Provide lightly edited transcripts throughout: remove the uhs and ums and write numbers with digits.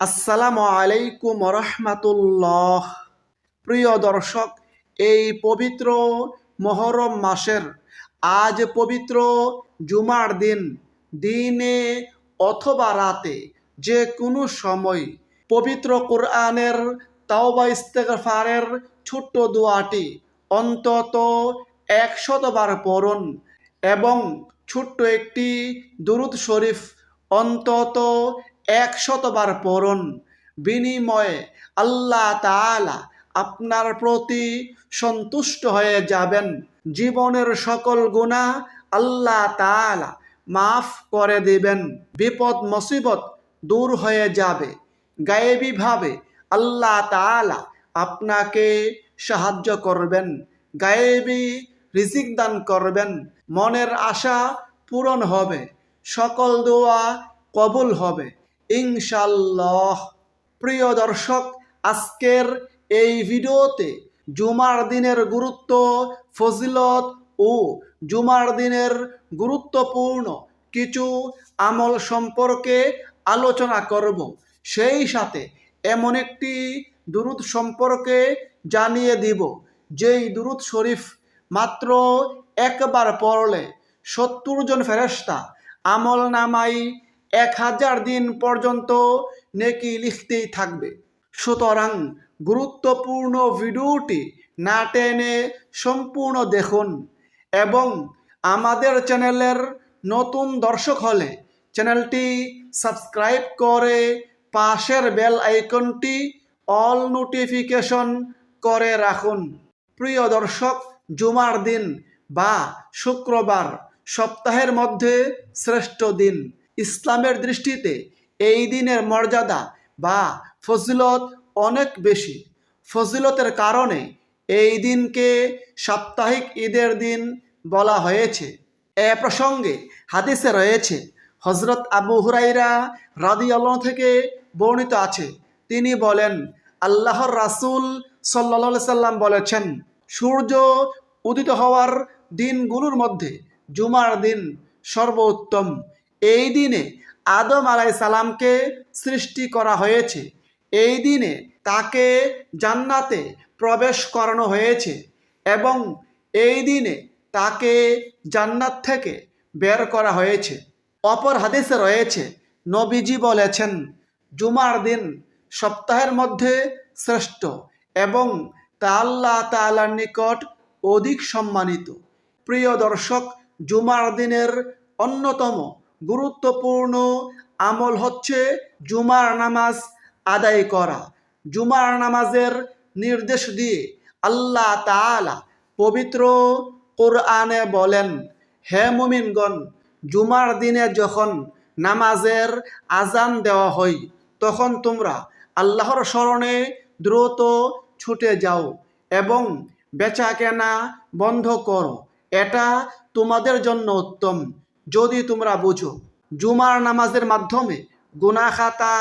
আসসালামু আলাইকুম রহমাতুল্লাহ। প্রিয় দর্শক, এই পবিত্র মহরম মাসের আজ পবিত্র জুমার দিন, দিনে অথবা রাতে যে কোনো সময় পবিত্র কোরআনের তাওবা ইস্তেগফারের ছোট্ট দোয়াটি অন্তত 100 বার পড়ুন এবং ছোট্ট একটি দুরূদ শরীফ অন্তত 100 বার পড়ুন। বিনিময়ে আল্লাহ তাআলা আপনার প্রতি সন্তুষ্ট হয়ে যাবেন। জীবনের সকল গুনাহ আল্লাহ তাআলা মাফ করে দিবেন। বিপদ মুসিবত দূর হয়ে যাবে। গায়েবীভাবে আল্লাহ তাআলা আপনাকে সাহায্য করবেন, গায়েবী রিজিক দান করবেন, মনের আশা পূরণ হবে, সকল দোয়া কবুল হবে ইনশাআল্লাহ। প্রিয় দর্শক, আজকের এই ভিডিওতে জুমার দিনের গুরুত্ব, ফজিলত ও জুমার দিনের গুরুত্বপূর্ণ কিছু আমল সম্পর্কে আলোচনা করব। সেই সাথে এমন একটি দুরূদ সম্পর্কে জানিয়ে দিব, যেই দুরূদ শরীফ মাত্র একবার পড়লে 70 জন ফেরেশতা আমল নামাই 1000 দিন পর্যন্ত নেকি লিখতেই থাকবে। সুতরাং গুরুত্বপূর্ণ ভিডিওটি না টেনে সম্পূর্ণ দেখুন এবং আমাদের চ্যানেলের নতুন দর্শক হলে চ্যানেলটি সাবস্ক্রাইব করে পাশের বেল আইকনটি অল নোটিফিকেশন করে রাখুন। প্রিয় দর্শক, জুমার দিন বা শুক্রবার সপ্তাহের মধ্যে শ্রেষ্ঠ দিন। ইসলামের দৃষ্টিতে এই দিনের মর্যাদা বা ফজিলত অনেক বেশি। ফজিলতের কারণে এই দিনকে সাপ্তাহিক ঈদের দিন বলা হয়েছে। এ প্রসঙ্গে হাদিসে রয়েছে, হযরত আবু হুরায়রা রাদিয়াল্লাহু থেকে বর্ণিত আছে, তিনি বলেন, আল্লাহর রাসূল সাল্লাল্লাহু আলাইহি সাল্লাম বলেছেন, সূর্য উদিত হওয়ার দিনগুলোর মধ্যে জুমার দিন সর্বোত্তম। এই দিনে আদম আলাইহিস সালামকে সৃষ্টি করা হয়েছে। এই দিনে তাকে জান্নাতে প্রবেশ করানো হয়েছে এবং এই দিনে তাকে জান্নাত থেকে বের করা হয়েছে। অপর হাদিসে রয়েছে, নবীজি বলেছেন, জুমার দিন সপ্তাহের মধ্যে শ্রেষ্ঠ এবং তা আল্লাহ তাআলার নিকট অধিক সম্মানিত। প্রিয় দর্শক, জুমার দিনের অন্যতম গুরুত্বপূর্ণ আমল হচ্ছে জুমার নামাজ আদায় করা। জুমার নামাজের নির্দেশ দিয়ে আল্লাহ তাআলা পবিত্র কোরআনে বলেন, হে মুমিনগণ, জুমার দিনে যখন নামাজের আজান দেওয়া হয় তখন তোমরা আল্লাহর স্মরণে দ্রুত ছুটে যাও এবং বেচা কেনা বন্ধ করো। এটা তোমাদের জন্য উত্তম যদি তোমরা বুঝো। জুমার নামাজের মাধ্যমে গুনাহ খাতা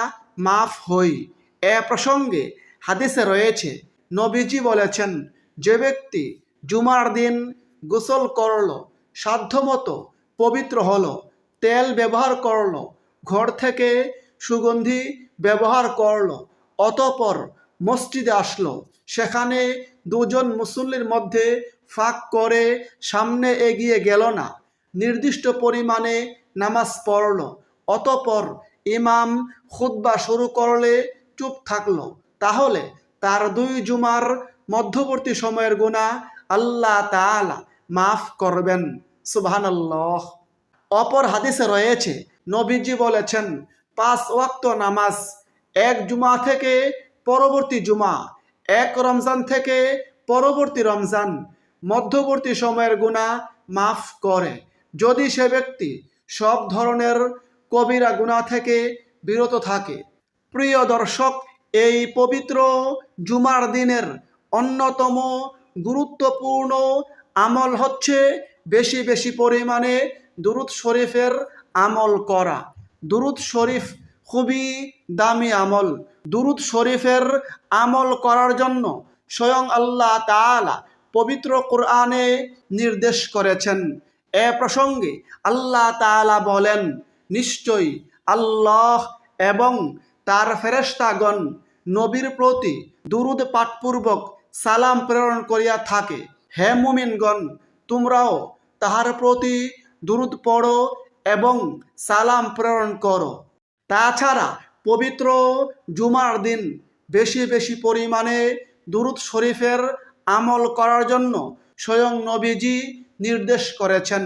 মাফ হয়। এ প্রসঙ্গে হাদিসে রয়েছে, নবীজি বলেছেন, যে ব্যক্তি জুমার দিন গোসল করলো, সাধ্যমতো পবিত্র হলো, তেল ব্যবহার করলো, ঘর থেকে সুগন্ধি ব্যবহার করলো, অতঃপর মসজিদে আসলো, সেখানে দুজন মুসল্লির মধ্যে ফাঁক করে সামনে এগিয়ে গেল না, নির্দিষ্ট পরিমাণে নামাজ পড়ল, অতঃপর ইমাম খুতবা শুরু করলে চুপ থাকলো, তাহলে তার 2 জুমার মধ্যবর্তী সময়ের গুনাহ আল্লাহ তাআলা মাফ করবেন। সুবহানাল্লাহ। অপর হাদিসে রয়েছে, নবীজি বলেছেন, 5 ওয়াক্ত নামাজ এক জুমা থেকে পরবর্তী জুমা, এক রমজান থেকে পরবর্তী রমজান মধ্যবর্তী সময়ের গুনাহ মাফ করে, যদি সে ব্যক্তি সব ধরনের কবিরা গুনাহ থেকে বিরত থাকে। প্রিয় দর্শক, এই পবিত্র জুমার দিনের অন্যতম গুরুত্বপূর্ণ আমল হচ্ছে বেশি বেশি পরিমাণে দুরূদ শরীফের আমল করা। দুরূদ শরীফ খুবই দামি আমল। দুরূদ শরীফের আমল করার জন্য স্বয়ং আল্লাহ তাআলা পবিত্র কোরআনে নির্দেশ করেছেন। এ প্রসঙ্গে আল্লাহ তাআলা বলেন, নিশ্চয়ই আল্লাহ এবং তার ফেরেশতাগণ নবীর প্রতি দুরূদ পাঠপূর্বক সালাম প্রেরণ করিয়া থাকে। হে মুমিনগণ, তোমরাও তাহার প্রতি দুরূদ পড়ো এবং সালাম প্রেরণ করো। তাছাড়া পবিত্র জুমার দিন বেশি বেশি পরিমাণে দুরূদ শরীফের আমল করার জন্য স্বয়ং নবীজি নির্দেশ করেছেন।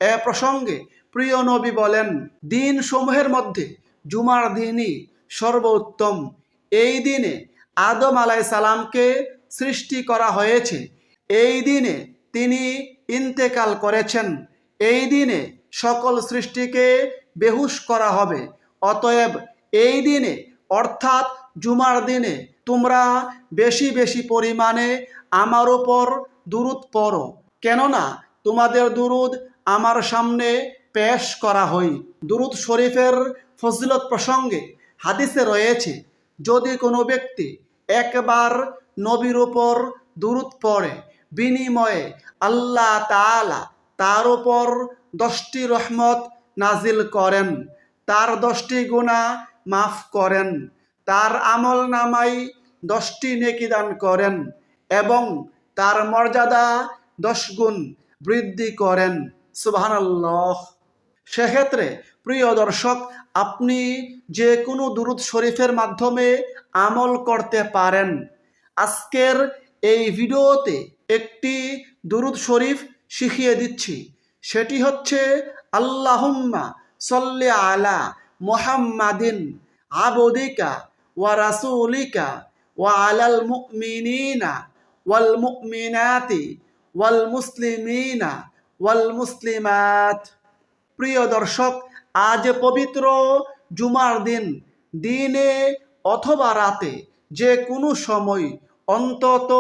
এ প্রসঙ্গে প্রিয় নবী বলেন, দিন সমূহের মধ্যে জুমার দিনই সর্বোত্তম। এই দিনে আদম আলাইহিস সালামকে সৃষ্টি করা হয়েছে। এই দিনে তিনি ইন্তেকাল করেছেন। এই দিনে সকল সৃষ্টিকে বেহুশ করা হবে। অতএব এই দিনে অর্থাৎ জুমার দিনে তোমরা বেশি বেশি পরিমাণে আমার উপর দুরূদ পড়ো, কেননা তোমাদের দুরূদ আমার সামনে পেশ করা হয়। দুরূদ শরীফের ফজিলত প্রসঙ্গে হাদিসে রয়েছে, যদি কোনো ব্যক্তি একবার নবীর উপর দুরূদ পড়ে, বিনিময়ে আল্লাহ তাআলা তার উপর 10টি রহমত নাজিল করেন, তার 10টি গুনাহ মাফ করেন, তার আমল নামাই 10টি নেকি দান করেন এবং তার মর্যাদা 10 গুণ বৃদ্ধি করেন। সুবহানাল্লাহ। সেক্ষেত্রে প্রিয় দর্শক, আপনি যে কোনো দুরূদ শরীফের মাধ্যমে আমল করতে পারেন। আজকের এই ভিডিওতে একটি দুরূদ শরীফ শিখিয়ে দিচ্ছি। সেটি হচ্ছে আল্লাহুম্মা সাল্লি আলা মুহাম্মাদিন আবদিকা ওয়া রাসূলিকা ওয়া আলাল মুমিনিনা ওয়াল মুমিনাতি ওয়াল মুসলিমিনা ওয়াল মুসলিমাত। প্রিয় দর্শক, আজ পবিত্র জুমার দিন, দিনে অথবা রাতে যে কোনো সময় অন্তত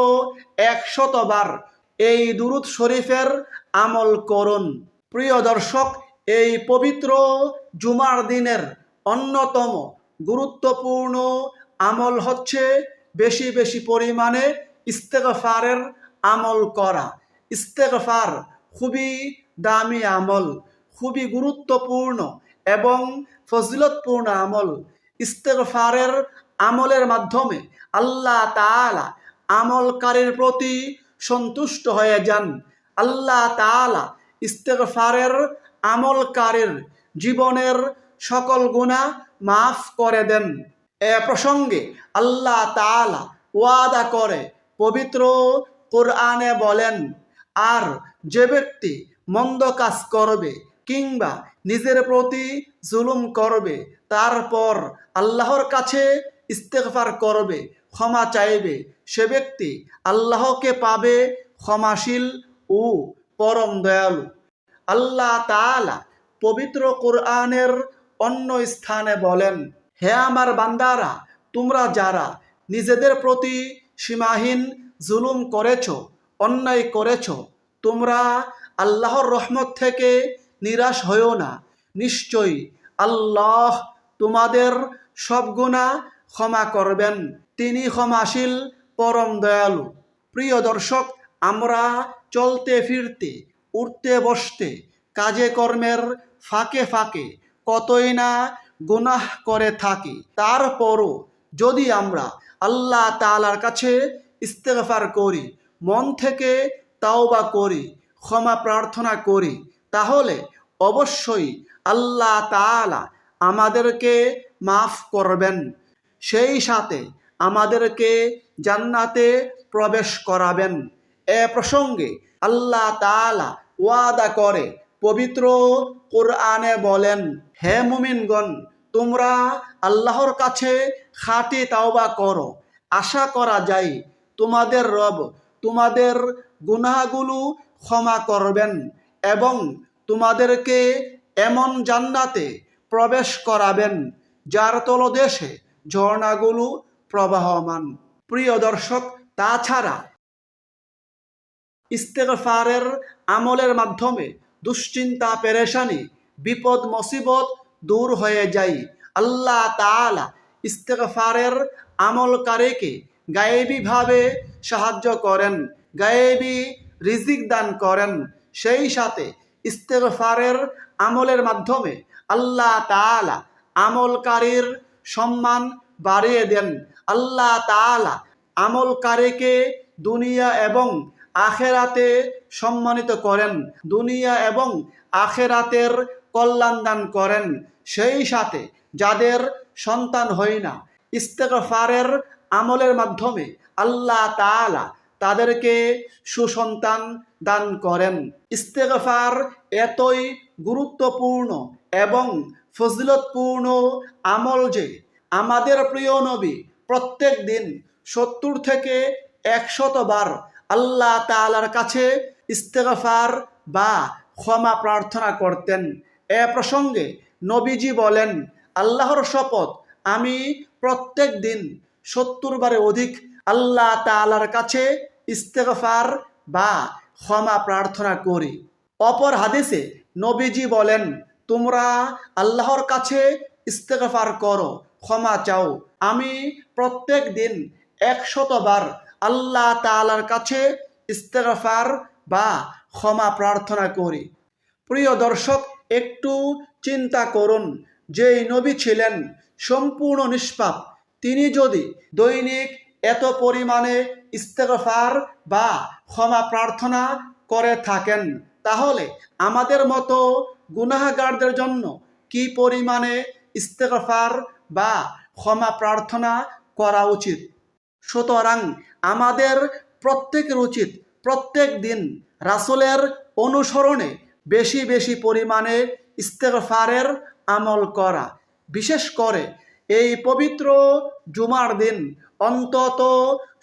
100 বার এই দুরূদ শরীফের আমল করুন। প্রিয় দর্শক, এই পবিত্র জুমার দিনের অন্যতম গুরুত্বপূর্ণ আমল হচ্ছে বেশি বেশি পরিমাণে ইস্তেগফারের আমল করা। ইস্তেগফার খুবই দামি আমল, খুবই গুরুত্বপূর্ণ এবং ফজিলতপূর্ণ আমল। ইস্তেগফারের আমলের মাধ্যমে আল্লাহ তাআলা আমলকারীর প্রতি সন্তুষ্ট হয়ে যান। আল্লাহ তাআলা ইস্তেগফারের আমলকারীর জীবনের সকল গুনাহ মাফ করে দেন। এ প্রসঙ্গে আল্লাহ তাআলা ওয়াদা করে পবিত্র কোরআনে বলেন, আর যে ব্যক্তি মন্দ কাজ করবে কিংবা নিজের প্রতি জুলুম করবে, তারপর আল্লাহর কাছে ইস্তেগফার করবে, ক্ষমা চাইবে, সে ব্যক্তি আল্লাহকে পাবে ক্ষমাশীল ও পরম দয়ালু। আল্লাহ তাআলা পবিত্র কোরআনের অন্য স্থানে বলেন, হে আমার বান্দারা, তোমরা যারা নিজেদের প্রতি সীমাহীন জুলুম করেছ, অন্যায় করেছ, তোমরা আল্লাহর রহমত থেকে নিরাশ হইও না। নিশ্চয়ই আল্লাহ তোমাদের সব গুনাহ ক্ষমা করবেন, তিনি ক্ষমাশীল পরম দয়ালু। প্রিয় দর্শক, আমরা চলতে ফিরতে, উঠতে বসতে, কাজে কর্মের ফাঁকে ফাঁকে কতই না গুনাহ করে থাকি। তারপরও যদি আমরা আল্লাহ তাআলার কাছে ইস্তেগফার করি, মন থেকে তাওবা করি, ক্ষমা প্রার্থনা করি, তাহলে অবশ্যই আল্লাহ তাআলা আমাদেরকে মাফ করবেন, সেই সাথে আমাদেরকে জান্নাতে প্রবেশ করাবেন। এ প্রসঙ্গে আল্লাহ তাআলা ওয়াদা করে পবিত্র কোরআনে বলেন, হে মুমিনগণ, তোমরা আল্লাহর কাছে খাঁটি তাওবা করো, আশা করা যায় তোমাদের রব তোমাদের গুনাহগুলো ক্ষমা করবেন এবং তোমাদেরকে এমন জান্নাতে প্রবেশ করাবেন যার তলদেশে ঝর্ণাগুলো প্রবাহমান। প্রিয় দর্শক, তাছাড়া ইস্তেগফারের আমলের মাধ্যমে দুশ্চিন্তা, পেরেশানি, বিপদ, মুসিবত দূর হয়ে যায়। আল্লাহ তাআলা ইস্তেগফারের আমলকারীকে গায়েবীভাবে সাহায্য করেন, গায়েবী রিজিক দান করেন। সেই সাথে ইস্তেগফারের আমলের মাধ্যমে আল্লাহ তাআলা আমলকারীর সম্মান বাড়িয়ে দেন। আল্লাহ তাআলা আমলকারীকে দুনিয়া এবং আখেরাতে সম্মানিত করেন, দুনিয়া এবং আখেরাতের কল্যাণ দান করেন। সেই সাথে যাদের সন্তান হয় না, ইস্তেগফারের আমলের মাধ্যমে আল্লাহ তাআলা তাদেরকে সুসন্তান দান করেন। ইস্তেগফার এতই গুরুত্বপূর্ণ এবং ফজিলতপূর্ণ আমল যে আমাদের প্রিয় নবী প্রত্যেক দিন 70 থেকে 100 বার আল্লাহ তাআলার কাছে ইস্তেগফার বা ক্ষমা প্রার্থনা করতেন। এ প্রসঙ্গে নবীজি বলেন, আল্লাহর শপথ, আমি প্রত্যেক দিন 70 বারে অধিক আল্লাহ তাআলার কাছে ইস্তেগফার বা ক্ষমা প্রার্থনা করি। অপর হাদিসে নবীজি বলেন, তোমরা আল্লাহর কাছে ইস্তেগফার করো, ক্ষমা চাও। আমি প্রত্যেক দিন 100 বার আল্লাহ তাআলার কাছে ইস্তেগফার বা ক্ষমা প্রার্থনা করি। প্রিয় দর্শক, একটু চিন্তা করুন, যেই নবী ছিলেন সম্পূর্ণ নিষ্পাপ, তিনি যদি দৈনিক এত পরিমাণে ইস্তেগফার বা ক্ষমা প্রার্থনা করে থাকেন, তাহলে আমাদের মতো গুনাহগারদের জন্য কি পরিমাণে ইস্তেগফার বা ক্ষমা প্রার্থনা করা উচিত। সুতরাং আমাদের প্রত্যেকের উচিত প্রত্যেক দিন রাসূলের অনুসরণে বেশি বেশি পরিমাণে ইস্তেগফারের আমল করা। বিশেষ করে এই পবিত্র জুমার দিন অন্তত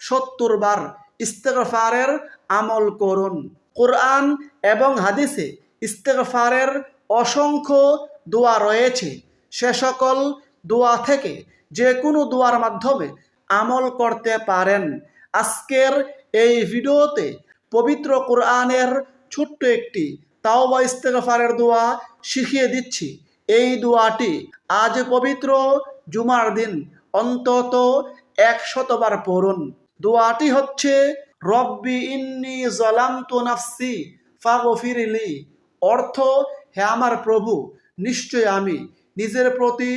70 বার ইস্তেগফারের আমল করুন। কোরআন এবং হাদিসে ইস্তেগফারের অসংখ্য দোয়া রয়েছে। সে সকল দোয়া থেকে যে কোনো দোয়ার মাধ্যমে আমল করতে পারেন। আজকের এই ভিডিওতে পবিত্র কোরআনের ছোট্ট একটি তাওবা ইস্তেগফারের দোয়া শিখিয়ে দিচ্ছি। এই দোয়াটি আজ পবিত্র জুমার দিন অন্তত 100 বার পড়ুন। দোয়াটি হচ্ছে, রব্বি ইন্নী যালামতু নাফসি ফাগফিরলি। অর্থ, হে আমার প্রভু, নিশ্চয় আমি নিজের প্রতি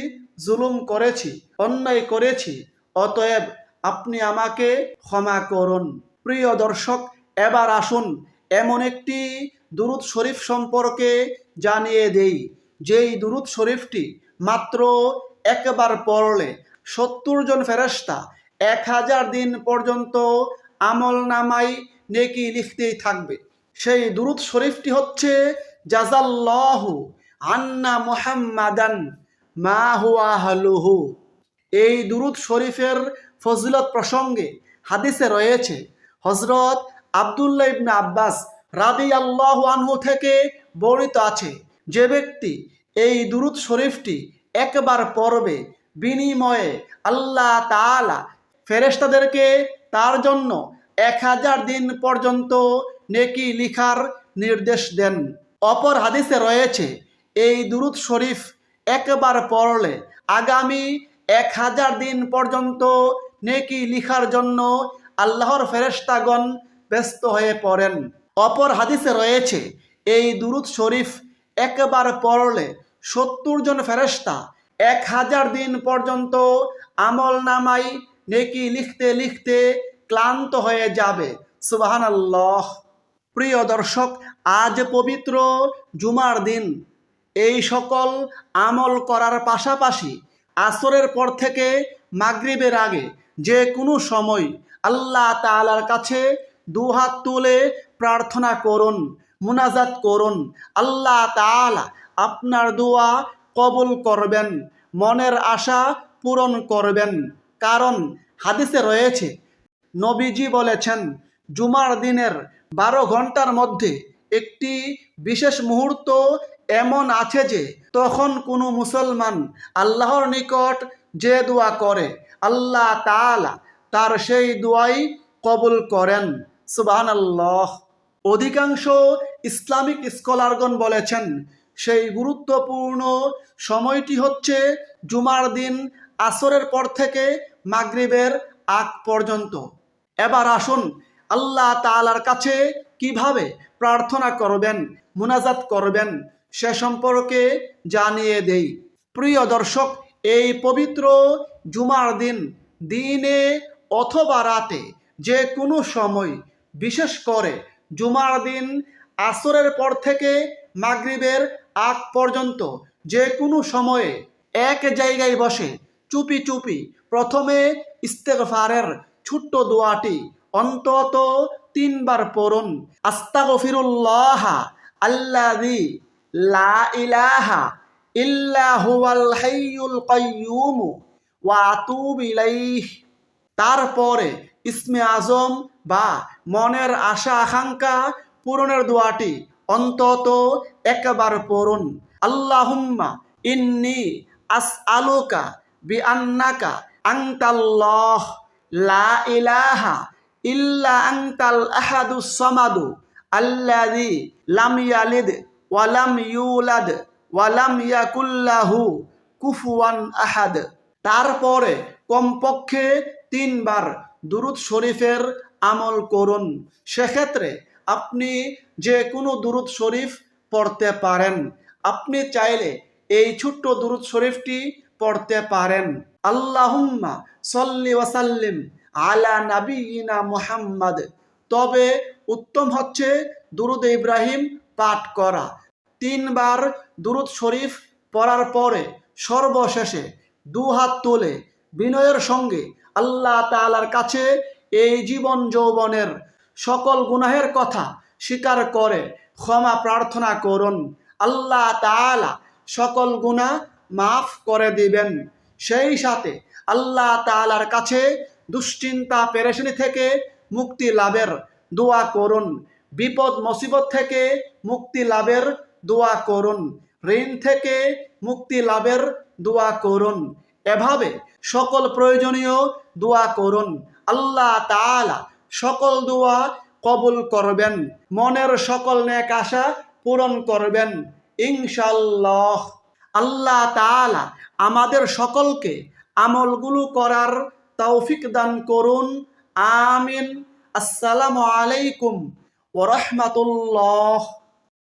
জুলুম করেছি, অন্যায় করেছি, অতএব আপনি আমাকে ক্ষমা করুন। প্রিয় দর্শক, এবার আসুন এমন একটি দুরূদ শরীফ সম্পর্কে জানিয়ে দেই, যেই দুরূদ শরীফটি মাত্র একবার পড়লে 70 জন ফেরেশতা 1000 দিন পর্যন্ত আমল নামায় নেকি লিখতেই থাকবে। সেই দুরূদ শরীফটি হচ্ছে, জাযাল্লাহু আন্না মুহাম্মাদান মা হুয়া আহলুহু। এই দুরূদ শরীফের ফজিলত প্রসঙ্গে হাদিসে রয়েছে, হযরত আব্দুল্লাহ ইবনে আব্বাস রাদিয়াল্লাহু আনহু থেকে বর্ণিত আছে, যে ব্যক্তি এই দুরূদ শরীফটি একবার পড়বে, বিনিময়ে আল্লাহ তাআলা ফেরেশতাদেরকে তার জন্য 1000 দিন পর্যন্ত নেকি লিখার নির্দেশ দেন। অপর হাদিসে রয়েছে, এই দুরূদ শরীফ একবার পড়লে আগামী 1000 দিন পর্যন্ত নেকি লিখার জন্য আল্লাহর ফেরেশতাগণ ব্যস্ত হয়ে পড়েন। অপর হাদিসে রয়েছে, এই দুরূদ শরীফ একবার পড়লে 70 জন ফেরেশতা 1000 দিন পর্যন্ত আমল নামায় নেকি লিখতে লিখতে ক্লান্ত হয়ে যাবে। সুবহানাল্লাহ। প্রিয় দর্শক, আজ পবিত্র জুমার দিন এই সকল আমল করার পাশাপাশি আসরের পর থেকে মাগরিবের আগে যে কোনো সময় আল্লাহ তাআলার কাছে দুহাত তুলে প্রার্থনা করুন, মুনাজাত করুন। আল্লাহ তাআলা আপনার দোয়া কবুল করবেন, মনের আশা পূরণ করবেন। কারণ হাদিসে রয়েছে, নবীজি বলেছেন, জুমার দিনের 12 ঘন্টার মধ্যে একটি বিশেষ মুহূর্ত এমন আছে যে তখন কোনো মুসলমান আল্লাহর নিকট যে দোয়া করে, আল্লাহ তাআলা তার সেই দোয়াই কবুল করেন। সুবহানাল্লাহ। অধিকাংশ ইসলামিক স্কলারগণ বলেছেন, সেই গুরুত্বপূর্ণ সময়টি হচ্ছে জুমার দিন আসরের পর থেকে মাগরিবের আগ পর্যন্ত। এবার আসুন আল্লাহ তাআলার কাছে কিভাবে প্রার্থনা করবেন, মুনাজাত করবেন সে সম্পর্কে জানিয়ে দেই। প্রিয় দর্শক, এই পবিত্র জুমার দিন দিনে অথবা রাতে যে কোনো সময়, বিশেষ করে জুমার দিন আসরের পর থেকে মাগরিবের আগ পর্যন্ত যে কোনো সময়ে এক জায়গায় বসে চুপি চুপি প্রথমে ইস্তেগফারের ছোট্ট দোয়াটি অন্তত 3 বার পড়ুন। আস্তাগফিরুল্লাহ আল্লাযী লা ইলাহা ইল্লা হুয়াল হাইয়ুল কাইয়্যুম ওয়া আতুবু ইলাইহি। তারপরে ইসমে আজম বা মনের আশা আকাঙ্ক্ষা পূরণের দোয়াটি অন্তত একবার পড়ুন। আল্লাহুম্মা ইন্নী আসআলুকা বিআন্নাকা আনতাল্লাহ লা ইলাহা ইল্লা আনতাল আহাদুস সামাদু আল্লাযী লাম ইয়ালিদ ওয়া লাম ইউলাদ ওয়া লাম ইয়াকুল লাহু কুফুয়ান আহাদ। তারপরে কমপক্ষে 3 বার দুরূদ শরীফের আমল করুন। সেক্ষেত্রে আপনি যে কোনো দুরূদ শরীফ পড়তে পারেন। আপনি চাইলে এই ছোট্ট দুরূদ শরীফটি পড়তে পারেন। আল্লাহুম্মা সল্লি ওয়া সাল্লিম আলা নাবিয়িনা মুহাম্মাদ। তবে উত্তম হচ্ছে দুরূদ ইব্রাহিম পাঠ করা। 3 বার দুরূদ শরীফ পড়ার পরে সর্বশেষে 2 হাত তুলে বিনয়ের সঙ্গে আল্লাহ তাআলার কাছে এই জীবন যৌবনের সকল গুনাহের কথা স্বীকার করে ক্ষমা প্রার্থনা করুন। আল্লাহ তাআলা সকল গুনাহ মাফ করে দিবেন। সেই সাথে আল্লাহ তাআলার কাছে দুশ্চিন্তা পেরেশানি থেকে মুক্তি লাভের দোয়া করুন। বিপদ মুসিবত থেকে মুক্তি লাভের দোয়া করুন। ঋণ থেকে মুক্তি লাভের দোয়া করুন। এভাবে সকল প্রয়োজনীয় দোয়া করুন। আল্লাহ তাআলা সকল দোয়া কবুল করবেন, মনের সকল নেক আশা পূরণ করবেন ইনশাআল্লাহ। আল্লাহ তাআলা আমাদের সকলকে আমলগুলো করার তৌফিক দান করুন। আমিন। আসসালামু আলাইকুম ওয়া রাহমাতুল্লাহ।